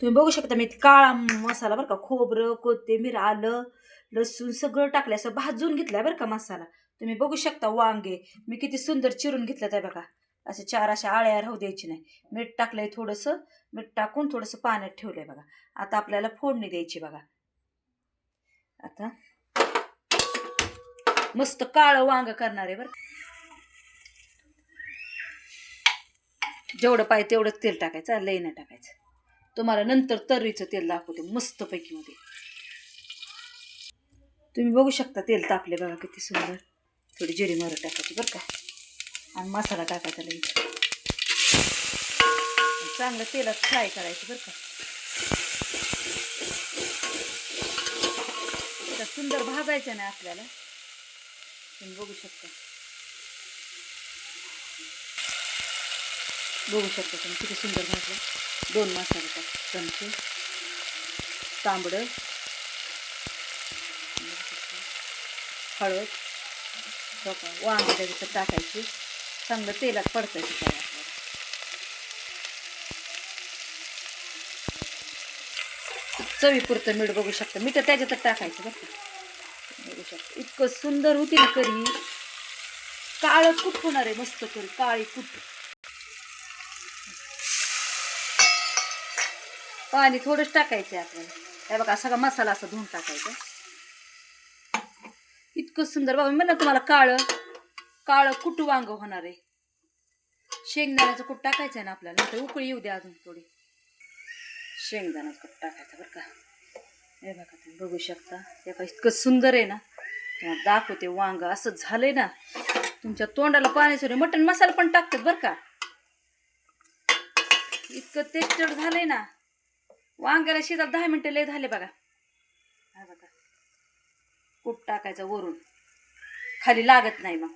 तुम्ही बघू शकता मी काळा मसाला बरं का, खोबरं, कोथिंबीर, आलं, लसूण सगळं टाकलं, असं भाजून घेतलाय बरं का मसाला. तुम्ही बघू शकता वांगे मी किती सुंदर चिरून घेतलं आहे बघा. असे 4 अशा आळ्या राहू द्यायची नाही. मीठ टाकलंय थोडंसं, मीठ टाकून थोडंसं पाण्यात ठेवलंय बघा. आता आपल्याला फोडणी द्यायची बघा. आता मस्त काळं वांग करणार आहे बरं. जेवढं पाहिजे तेवढंच तेल टाकायचं, लई नाही टाकायचं. तुम्हाला नंतर तर्रीचं तेल दाखवते मस्त पैकी मध्ये. तुम्ही बघू शकता तेल तापले बघा किती सुंदर. थोडी जिरी मोहरी टाकायची बरं का, आणि मसाला टाकायचा लगेच. चांगलं तेलात फ्राय करायचं बरं का. सुंदर भाजायचं नाही आपल्याला. तुम्ही बघू शकता, बघू शकता तुम्ही किती सुंदर भाजलं. 2 मसाले टाक, चमचे तांबडं, हळद, वांगे त्याच्यात टाकायची. चांगलं तेलात परतायचं काय आपल्याला. चवीपुरतं मीठ बघू शकता, मीठ त्याच्यातच टाकायचं बरं का. बघू शकता इतकं सुंदर होती ना करी. काळं कुट होणार आहे मस्त करी, काळी कुट. पाणी थोडंच टाकायचं आहे आपल्याला. हे बघा सगळा मसाला असा धुवून टाकायचा. इतकं सुंदर बघा, म्हणलं तुम्हाला काळं काळं कुट वांग होणार आहे. शेंगदाण्याचं कूट टाकायचं आहे ना आपल्याला, तर उकळी येऊ द्या अजून थोडी. शेंगदाण्याचं कूट टाकायचं बरं का. हे बघा तुम्ही बघू शकता, हे बघा इतकं सुंदर आहे ना. तुम्हाला दाखवते वांग असं झालंय ना, तुमच्या तोंडाला पाणी सुरू. मटण मसाला पण टाकतात बरं का. इतकं टेस्टेड झालंय ना. वांग्याला शिजायला 10 मिनिटं लय झाले बघा. हा बघा, कूट टाकायचं वरून, खाली लागत नाही मग.